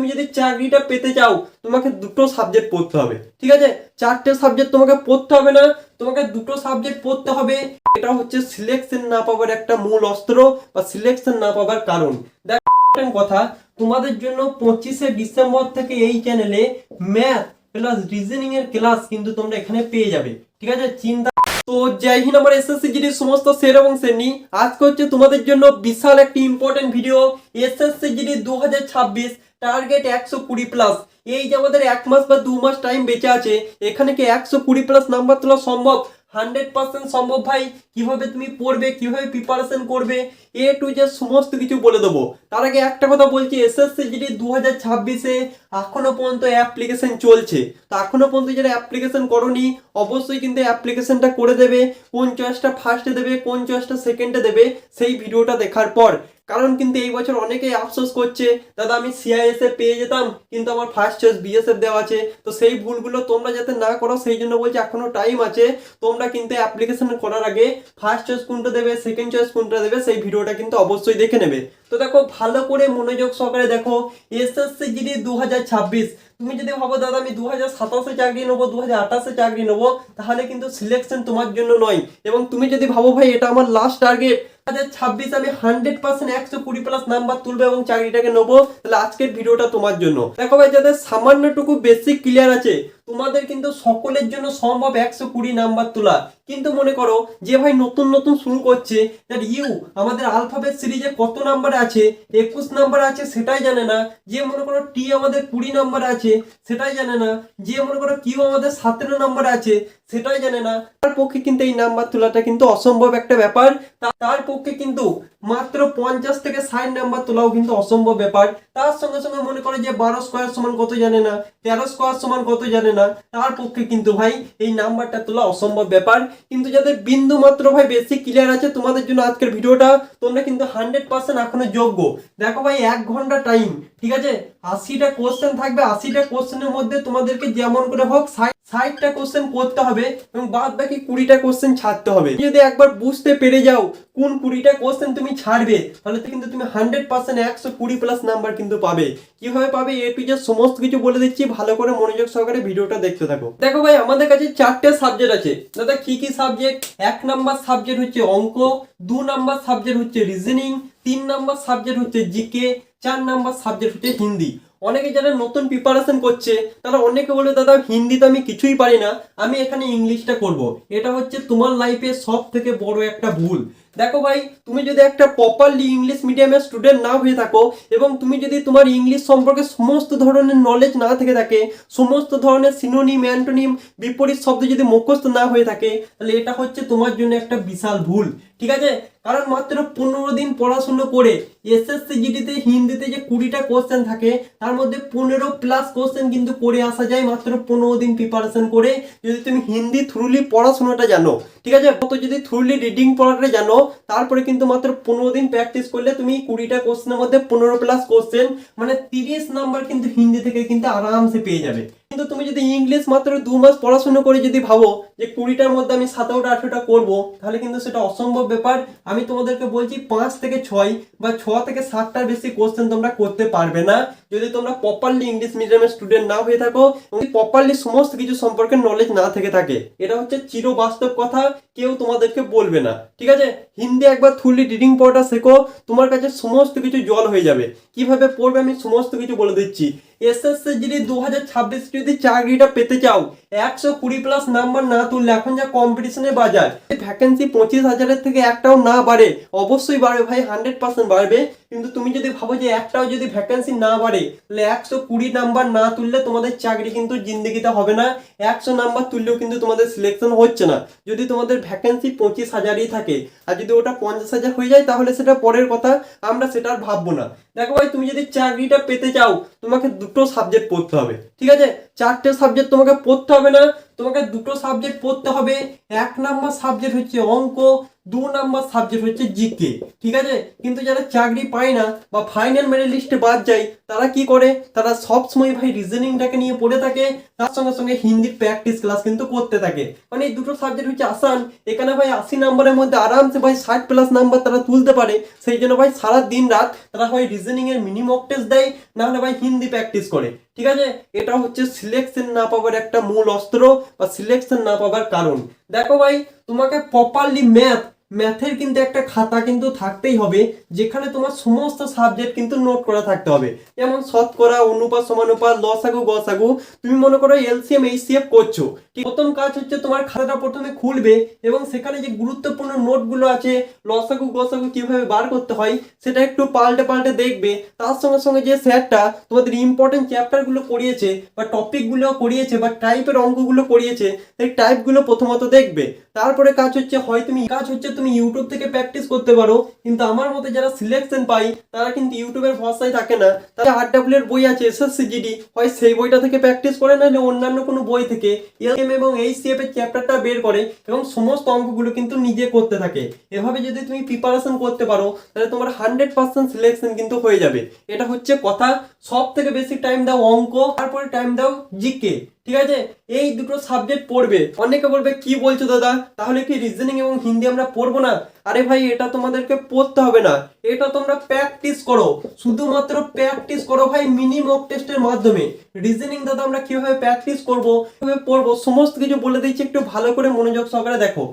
তুমি যদি চাকরিটা পেতে চাও তোমাকে দুটো সাবজেক্ট পড়তে হবে, ঠিক আছে? চারটে সাবজেক্ট তোমাকে পড়তে হবে না, তোমাকে দুটো সাবজেক্ট পড়তে হবে। এটা হচ্ছে সিলেকশন না পাওয়ার একটা মূল অস্ত্র বা সিলেকশন না পাওয়ার কারণ। দেখো কথা, তোমাদের জন্য 25শে ডিসেম্বর থেকে এই চ্যানেলে ম্যাথ প্লাস রিজনিং এর ক্লাস কিন্তু তোমরা এখানে পেয়ে যাবে, ঠিক আছে? চিন্তা তো জয় হিন্দ আমার এসএসসি জিডির সমস্ত স্যার এবং শ্রেণী, আজকে হচ্ছে তোমাদের জন্য বিশাল একটি important video. SSC GD 2026 target 120 plus. এই যে আমাদের 1 মাস বা 2 মাস টাইম বেঁচে আছে, এখানে কি 120 প্লাস নাম্বার তোলা সম্ভব? 100% সম্ভব ভাই। কিভাবে তুমি পড়বে, কিভাবে প্রিপারেশন করবে, এ টু জেড সমস্ত কিছু বলে দেবো। তার আগে একটা কথা বলছি, এসএসসি জিডি 2026-এ এখনো পর্যন্ত অ্যাপ্লিকেশন চলছে। তো এখনো পর্যন্ত যারা অ্যাপ্লিকেশন করোনি অবশ্যই কিন্তু অ্যাপ্লিকেশনটা করে দেবে। কোন চয়েসটা ফার্স্টে দেবে, কোন চয়েসটা সেকেন্ডে দেবে, সেই ভিডিওটা দেখার পর। কারণ কিন্তু এই বছর অনেকেই আফসোস করছে, দাদা আমি সিআইএসএফ পেয়ে যেতাম কিন্তু আমার ফার্স্ট চয়েস বিএসএফ দেওয়া আছে। তো সেই ভুলগুলো তোমরা যাতে না করো সেই জন্য বলছি এখনো টাইম আছে। তোমরা কিন্তু অ্যাপ্লিকেশন করার আগে ফার্স্ট চয়েস কোনটা দেবে, সেকেন্ড চয়েস কোনটা দেবে, সেই ভিডিওটা কিন্তু অবশ্যই দেখে নেবে। তো দেখো, ভালো করে মনোযোগ সহকারে দেখো। এসএসসি জিডি 2026, তুমি যদি ভাবো দাদা আমি 2027-এ চাকরি নেবো, 2028-এ চাকরি নেবো, তাহলে কিন্তু সিলেকশন তোমার জন্য নয়। এবং তুমি যদি ভাবো ভাই এটা আমার লাস্ট টার্গেট, 2026 আমি 100% 120 প্লাস নাম্বার তুলবো এবং চাকরিটাকে নেবো, তাহলে আজকের ভিডিওটা তোমার জন্য। দেখো ভাই, যাদের সামান্যটুকু বেসিক ক্লিয়ার আছে তোমাদের কিন্তু সকলের জন্য সম্ভব 120 নাম্বার তোলা। কিন্তু মনে করো যে ভাই নতুন নতুন শুরু করছে, তার ইউ আমাদের আলফাবেট সিরিজে কত নাম্বারে আছে, 21 নাম্বার আছে সেটাই জানে না। যে মনে করো টি আমাদের 20 নাম্বার আছে সেটাই জানে না। যে মনে করো কিউ আমাদের 17 নাম্বার আছে সেটাই জানে না। তার পক্ষে কিন্তু এই নাম্বার তোলাটা কিন্তু অসম্ভব একটা ব্যাপার। তার পক্ষে কিন্তু মাত্র 50 থেকে 60 নাম্বার তোলাও কিন্তু অসম্ভব ব্যাপার। তার সঙ্গে সঙ্গে মনে করে যে 12 স্কোয়ার সমান কত জানে না, 13 স্কোয়ার সমান কত জানে না, তার পক্ষে কিন্তু ভাই এই নাম্বারটা তোলা অসম্ভব ব্যাপার। কিন্তু যাদের বিন্দু মাত্র ভাই বেসিক ক্লিয়ার আছে তোমাদের জন্য আজকের ভিডিওটা। তোমরা কিন্তু 100% এখনো যোগ্য। দেখো ভাই 1 ঘন্টা টাইম, ঠিক আছে? 80টা কোশ্চেন থাকবে। 80টা কোশ্চেনের মধ্যে তোমাদেরকে যেমন করে হোক 60টা কোশ্চেন করতে হবে এবং বাদ বাকি 20টা কোশ্চেন ছাড়তে হবে। যদি একবার বুঝতে পেরে যাও কোন 20টা কোশ্চেন তুমি ছাড়বে, তাহলে কিন্তু তুমি 100% 120 প্লাস নাম্বার কিন্তু পাবে। কিভাবে পাবে এ টু জেড সমস্ত কিছু বলে দিচ্ছি, ভালো করে মনোযোগ সহকারে ভিডিওটা দেখতে থাকো। দেখো ভাই, আমাদের কাছে 4টে সাবজেক্ট আছে। দাদা কি কি সাবজেক্ট? 1 নাম্বার সাবজেক্ট হচ্ছে অঙ্ক, 2 নাম্বার সাবজেক্ট হচ্ছে রিজনিং, 3 নাম্বার সাবজেক্ট হচ্ছে জিকে, 4 নাম্বার সাবজেক্ট হচ্ছে হিন্দি। অনেকে যারা নতুন প্রিপারেশন করছে তারা অনেকে বলে দাদা হিন্দিতে আমি কিছুই পারি না, আমি এখানে ইংলিশটা করব। এটা হচ্ছে তোমার লাইফে সব থেকে বড় একটা ভুল। দেখো ভাই, তুমি যদি একটা প্রপারলি ইংলিশ মিডিয়ামের স্টুডেন্ট না হয়ে থাকো এবং তুমি যদি তোমার ইংলিশ সম্পর্কে সমস্ত ধরনের নলেজ না থেকে থাকে, সমস্ত ধরনের সিনোনিম, অ্যান্টোনিম, বিপরীত শব্দ যদি মুখস্থ না হয়ে থাকে, তাহলে এটা হচ্ছে তোমার জন্য একটা বিশাল ভুল, ঠিক আছে? কারণ মাত্র 15 দিন পড়াশুনো করে এসএসসি জিডিতে হিন্দিতে যে 20টা কোশ্চেন থাকে তার মধ্যে 15 প্লাস কোশ্চেন কিন্তু করে আসা যায় মাত্র 15 দিন প্রিপারেশন করে, যদি তুমি হিন্দি থ্রুলি পড়াশোনাটা জানো, ঠিক আছে? তো যদি থ্রুলি রিডিং পড়াটা জানো, তারপরে কিন্তু মাত্র 15 দিন প্র্যাকটিস করলে তুমি 20টা কোশ্চেনের মধ্যে 15 প্লাস কোশ্চেন মানে 30 নাম্বার কিন্তু হিন্দি থেকে কিন্তু আরামসে পেয়ে যাবে। কিন্তু তুমি যদি ইংলিশ মাত্র 2 মাস পড়াশোনা করে যদি ভাবো যে 20টার মধ্যে আমি 17টা 18টা করবো, তাহলে কিন্তু সেটা অসম্ভব ব্যাপার। আমি তোমাদেরকে বলছি 5 থেকে 6 বা 6 থেকে 7টার বেশি কোশ্চেন তোমরা করতে পারবে না যদি তোমরা প্রপারলি ইংলিশ মিডিয়ামের স্টুডেন্ট না হয়ে থাকো এবং প্রপারলি সমস্ত কিছু সম্পর্কে নলেজ না থেকে থাকে। এটা হচ্ছে চির বাস্তব কথা, কেউ তোমাদেরকে বলবে না, ঠিক আছে? হিন্দি একবার থ্রুলি রিডিং পড়াটা শেখো, তোমার কাছে সমস্ত কিছু জল হয়ে যাবে। কিভাবে পড়বে আমি সমস্ত কিছু বলে দিচ্ছি। এসএসসি জিডি 2026 যদি চাকরিটা পেতে চাও, 120 প্লাস নাম্বার না তুললে এখন যা কম্পিটিশনের বাজার, ভ্যাকেন্সি 25,000-এর থেকে একটাও না বাড়ে। অবশ্যই বাড়বে ভাই, 100% বাড়বে। কিন্তু তুমি যদি ভাবো যে একটাও যদি ভ্যাকেন্সি না বাড়ে, তাহলে 120 নাম্বার না তুললে তোমাদের চাকরি কিন্তু জিন্দগিতে হবে না। 100 নাম্বার তুললেও কিন্তু তোমাদের সিলেকশন হচ্ছে না। যদি তোমাদের ভ্যাকেন্সি 25,000-ই থাকে, আর যদি ওটা 50,000 হয়ে যায় তাহলে সেটা পরের কথা, আমরা সেটা আর ভাববো না। দেখো ভাই, তুমি যদি চাকরিটা পেতে চাও তোমাকে দুটো সাবজেক্ট পড়তে হবে, ঠিক আছে? 4টে সাবজেক্ট তোমাকে পড়তে হবে না, তোমাকে দুটো সাবজেক্ট পড়তে হবে। 1 নাম্বার সাবজেক্ট হচ্ছে অঙ্ক, 2 নাম্বার সাবজেক্ট হচ্ছে জিকে, ঠিক আছে। কিন্তু যারা চাকরি পায় না বা ফাইনাল মেরিট লিস্টে বাদ যায় তারা কি করে, তারা সবসময় ভাই রিজনিংটাকে নিয়ে পড়ে থাকে, তার সঙ্গে সঙ্গে হিন্দির প্র্যাকটিস ক্লাস কিন্তু করতে থাকে। মানে এই দুটো সাবজেক্ট হচ্ছে আসান, এখানে ভাই 80 নাম্বারের মধ্যে আরামসে ভাই 60+ নাম্বার তারা তুলতে পারে। সেই জন্য ভাই সারা দিন রাত তারা হয় রিজনিং এর মিনি মক টেস্ট দেয়, না হলে ভাই হিন্দি প্র্যাকটিস করে, ঠিক আছে। এটা হচ্ছে সিলেকশন না পাওয়ার একটা মূল অস্ত্র বা সিলেকশন না পাওয়ার কারণ। দেখো ভাই, তোমাকে প্রপারলি ম্যাথের কিন্তু একটা খাতা কিন্তু থাকতেই হবে, যেখানে তোমার সমস্ত সাবজেক্ট কিন্তু নোট করা থাকতে হবে। যেমন শতকরা, অনুপাত, সমানুপাত, লসাগু, গসাগু। তুমি মনে করো এলসিএম এইচসিএফ করছো, প্রথম কাজ হচ্ছে তোমার খাতাটা প্রথমে খুলবে এবং সেখানে যে গুরুত্বপূর্ণ নোটগুলো আছে, লসাগু গসাগু কিভাবে বার করতে হয় সেটা একটু পাল্টে পাল্টে দেখবে। তার সঙ্গে সঙ্গে যে স্যারটা তোমাদের ইম্পর্টেন্ট চ্যাপ্টারগুলো করিয়েছে বা টপিকগুলো করিয়েছে বা টাইপের অঙ্কগুলো করিয়েছে, সেই টাইপগুলো প্রথমত দেখবে। তারপরে কাজ হচ্ছে তুমি ইউটিউব থেকে প্র্যাকটিস করতে পারো, কিন্তু আমার মতে যারা সিলেকশন পাই তারা কিন্তু ইউটিউবের ভরসায় থাকে না। তারা আরডব্লিউ এর বই আছে এসএসসিজিডি, হয় সেই বইটা থেকে প্র্যাকটিস করে, না অন্যান্য কোনো বই থেকে এলএম এবং এইচসিএফ এর চ্যাপ্টারটা বের করে এবং সমস্ত অঙ্কগুলো কিন্তু নিজে করতে থাকে। এভাবে যদি তুমি প্রিপারেশন করতে পারো তাহলে তোমার 100% সিলেকশন কিন্তু হয়ে যাবে। এটা হচ্ছে কথা। সব থেকে বেশি টাইম দাও অঙ্ক, তারপরে টাইম দাও জিকে, ঠিক আছে। এই দুটো সাবজেক্ট পড়বে। অনেকে বলবে কি বলছো দাদা, তাহলে কি রিজনিং এবং হিন্দি আমরা পড়বো না? আরে ভাই, এটা তোমাদেরকে পড়তে হবে না, এটা তোমরা প্র্যাকটিস করো, শুধুমাত্র প্র্যাকটিস করো ভাই মিনি মক টেস্টের মাধ্যমে। রিজনিং দাদা আমরা কিভাবে প্র্যাকটিস করবো, কিভাবে পড়বো, সমস্ত কিছু বলে দিচ্ছি, একটু ভালো করে মনোযোগ সহকারে দেখো।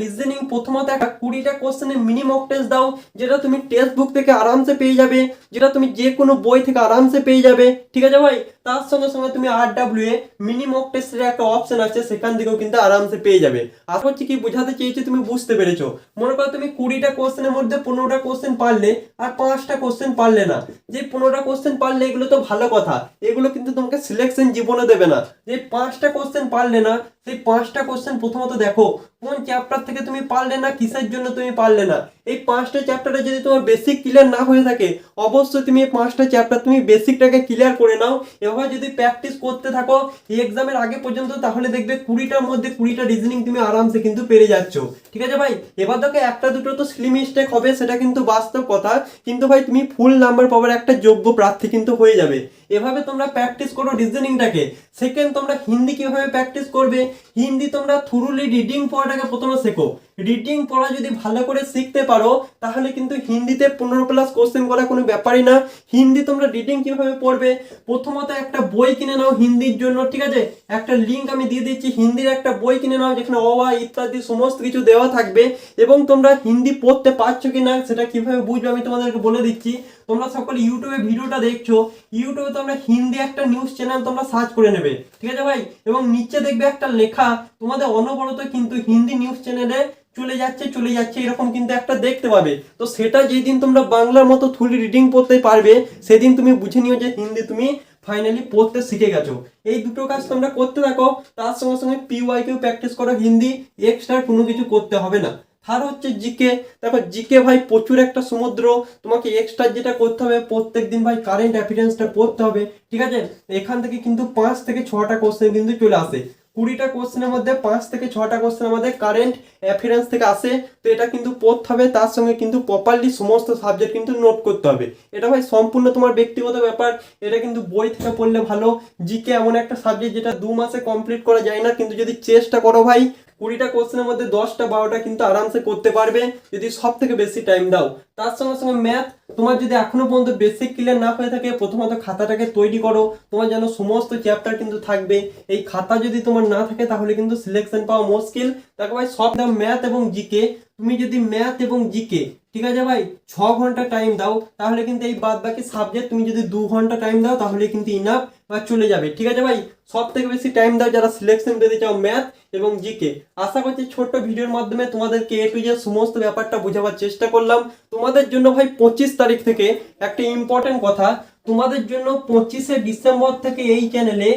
রিজনিং প্রথমত একটা 20টা কোশ্চেনের মিনি মক টেস্ট দাও, যেটা তুমি টেক্সট বুক থেকে আরামসে পেয়ে যাবে, যেটা তুমি যে কোনো বই থেকে আরামসে পেয়ে যাবে, ঠিক আছে ভাই। তার সঙ্গে সঙ্গে তুমি আরডব্লিউ এ মিনি মক টেস্টের একটা অপশন আছে, সেখান থেকেও কিন্তু আরামসে পেয়ে যাবে। আশা করছি কি বোঝাতে চেয়েছি তুমি বুঝতে পেরেছো। মনে করো তুমি 20টা কোশ্চেনের মধ্যে 15টা কোশ্চেন পারলে আর 5টা কোশ্চেন পারলে না। যে 15টা কোশ্চেন পারলে এগুলো তো ভালো কথা, এগুলো কিন্তু তোমাকে সিলেকশন জীবনে দেবে না। যে 5টা কোশ্চেন পারলে না, সেই 5টা কোশ্চেন প্রথমত দেখো কোন চ্যাপ্টার থেকে তুমি পারলে না, কিসের জন্য তুমি পারলে না। এই 5টা চ্যাপ্টারে যদি তোমার বেসিক ক্লিয়ার না হয়ে থাকে, অবশ্যই তুমি এই 5টা চ্যাপ্টার তুমি বেসিকটাকে ক্লিয়ার করে নাও। এভাবে যদি প্র্যাকটিস করতে থাকো এই এক্সামের আগে পর্যন্ত, তাহলে দেখবে 20টার মধ্যে 20টা রিজনিং তুমি আরামসে কিন্তু পেরে যাচ্ছ, ঠিক আছে ভাই। এবার দেখো একটা দুটো তো সিলি মিস্টেক হবে, সেটা কিন্তু বাস্তব কথা, কিন্তু ভাই তুমি ফুল নাম্বার পাওয়ার একটা যোগ্য প্রার্থী কিন্তু হয়ে যাবে। এভাবে তোমরা প্র্যাকটিস করো রিজনিংটাকে। সেকেন্ড, তোমরা হিন্দি কিভাবে প্র্যাকটিস করবে, হিন্দি তোমরা থ্রুলি রিডিং পড়াটাকে প্রথমে শেখো। রিডিং পড়া যদি ভালো করে শিখতে পারো তাহলে কিন্তু হিন্দিতে 15+ কোশ্চেন করা কোনো ব্যাপারই না। হিন্দি তোমরা রিডিং কিভাবে পড়বে, প্রথমত একটা বই কিনে নাও হিন্দির জন্য, ঠিক আছে। একটা লিঙ্ক আমি দিয়ে দিচ্ছি, হিন্দির একটা বই কিনে নাও যেখানে অ আ ইত্যাদি সমস্ত কিছু দেওয়া থাকবে। এবং তোমরা হিন্দি পড়তে পারছো কিনা সেটা কিভাবে বুঝবে আমি তোমাদেরকে বলে দিচ্ছি। তোমরা সকলে ইউটিউবে ভিডিওটা দেখছো, ইউটিউবে তোমরা হিন্দি একটা নিউজ চ্যানেল তোমরা সার্চ করে নেবে, ঠিক আছে ভাই। এবং নিচে দেখবে একটা লেখা, তোমাদের অনবরত কিন্তু হিন্দি নিউজ চ্যানেলে চলে যাচ্ছে এরকম কিন্তু একটা দেখতে পাবে। তো সেটা যেদিন তোমরা বাংলার মতো থ্রুলি রিডিং পড়তে পারবে, সেদিন তুমি বুঝে নিও যে হিন্দি তুমি ফাইনালি পড়তে শিখে গেছো। এই দুটো কাজ তোমরা করতে থাকো, তার সঙ্গে সঙ্গে পিওয়াইকিউ প্র্যাকটিস করো হিন্দি, এক্সট্রা কোনো কিছু করতে হবে না। আর হচ্ছে জিকে। দেখো জিকে ভাই প্রচুর একটা সমুদ্র, তোমাকে এক্সট্রা যেটা করতে হবে প্রত্যেকদিন ভাই কারেন্ট অ্যাফেয়ার্সটা পড়তে হবে, ঠিক আছে। এখান থেকে কিন্তু 5 থেকে 6টা কোশ্চেন কিন্তু চলে আসে। 20টা কোশ্চেনের মধ্যে 5 থেকে 6টা কোশ্চেন আমাদের কারেন্ট অ্যাফেয়ার্স থেকে আসে। তো এটা কিন্তু পড়তে হবে, তার সঙ্গে কিন্তু প্রপারলি সমস্ত সাবজেক্ট কিন্তু নোট করতে হবে। এটা ভাই সম্পূর্ণ তোমার ব্যক্তিগত ব্যাপার, এটা কিন্তু বই থেকে পড়লে ভালো। জিকে এমন একটা সাবজেক্ট যেটা 2 মাসে কমপ্লিট করা যায় না, কিন্তু যদি চেষ্টা করো ভাই 20টা কোশ্চেনের মধ্যে 10টা 12টা কিন্তু আরামসে করতে পারবে যদি সব থেকে বেশি টাইম দাও। তার সঙ্গে সঙ্গে ম্যাথ তোমার যদি এখনো পর্যন্ত বেসিক ক্লিয়ার না হয়ে থাকে, প্রথমত খাতাটাকে তৈরি করো, তোমার যেন সমস্ত চ্যাপ্টার কিন্তু থাকবে। এই খাতা যদি তোমার না থাকে তাহলে কিন্তু সিলেকশন পাওয়া মুশকিল। দেখো ভাই সব দাও ম্যাথ এবং জিকে, তুমি যদি ম্যাথ এবং জিকে, ঠিক আছে ভাই, 6 ঘন্টা টাইম দাও, তাহলে কিন্তু এই বাদ বাকি সাবজেক্ট তুমি যদি 2 ঘন্টা টাইম দাও তাহলে কিন্তু ইনাফ বা চলে যাবে, ঠিক আছে ভাই। সব থেকে বেশি টাইম দাও যারা সিলেকশন পেতে চাও ম্যাথ এবং জিকে। আশা করছি ছোট্ট ভিডিওর মাধ্যমে তোমাদেরকে এ টু জেড সমস্ত ব্যাপারটা বোঝাবার চেষ্টা করলাম। তোমাদের জন্য ভাই 25 তারিখ থেকে একটা ইম্পর্টেন্ট কথা, তোমাদের জন্য 25শে ডিসেম্বর থেকে এই চ্যানেলে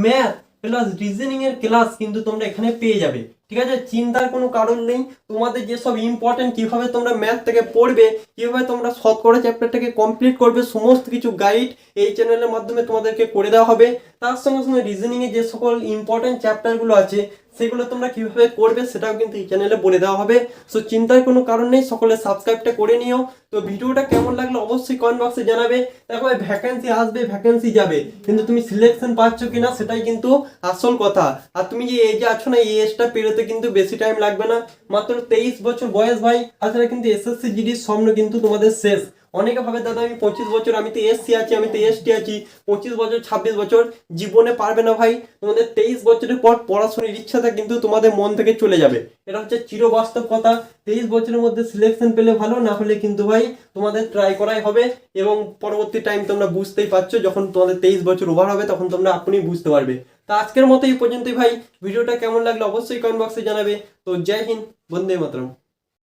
ম্যাথ প্লাস রিজনিং এর ক্লাস কিন্তু তোমরা এখানে পেয়ে যাবে। ঠিক আছে, চিন্তার কোনো কারণ নেই। তোমাদের যেসব ইম্পর্টেন্ট কিভাবে তোমরা ম্যাথ থেকে পড়বে, কিভাবে তোমরা শতকরা চ্যাপ্টারটাকে কমপ্লিট করবে, সমস্ত কিছু গাইড এই চ্যানেলের মাধ্যমে তোমাদেরকে করে দেওয়া হবে। তার সঙ্গে সঙ্গে রিজনিং এ যে সকল ইম্পর্টেন্ট চ্যাপ্টারগুলো আছে সেগুলো তোমরা কিভাবে করবে সেটাও কিন্তু এই চ্যানেলে বলে দেওয়া হবে। সো চিন্তার কোনো কারণ নেই, সকলে সাবস্ক্রাইবটা করে নিও। তো ভিডিওটা কেমন লাগলো অবশ্যই কমেন্ট বক্সে জানাবে। দেখো ভ্যাকেন্সি আসবে, ভ্যাকেন্সি যাবে, কিন্তু তুমি সিলেকশন পাচ্ছ কিনা সেটাই কিন্তু আসল কথা। আর তুমি যে এজে আছো না, এই এজটা পেরোতে কিন্তু বেশি টাইম লাগবে না, মাত্র 23 বছর বয়স ভাই। তাছাড়া কিন্তু এসএসসি জিডির স্বপ্ন কিন্তু তোমাদের শেষ। অনেকে ভাবে দাদা আমি 25 বছর, আমি তো এসসি আছি, আমি তো এসটি আছি, 25 বছর 26 বছর জীবনে পারবে না ভাই। তোমাদের 23 বছরের পর পড়াশোনার ইচ্ছাটা কিন্তু তোমাদের মন থেকে চলে যাবে। এটা হচ্ছে চিরবাস্তব কথা। 23 বছরের মধ্যে সিলেকশন পেলে ভালো, না হলে কিন্তু ভাই তোমাদের ট্রাই করাই হবে। এবং পরবর্তী টাইম তোমরা বুঝতেই পারছো, যখন তোমাদের 23 বছর ওভার হবে তখন তোমরা আপনি বুঝতে পারবে। তা আজকের মতো এই পর্যন্তই ভাই। ভিডিওটা কেমন লাগলো অবশ্যই কমেন্ট বক্সে জানাবে। তো জয় হিন্দ, বন্দে মাতরম।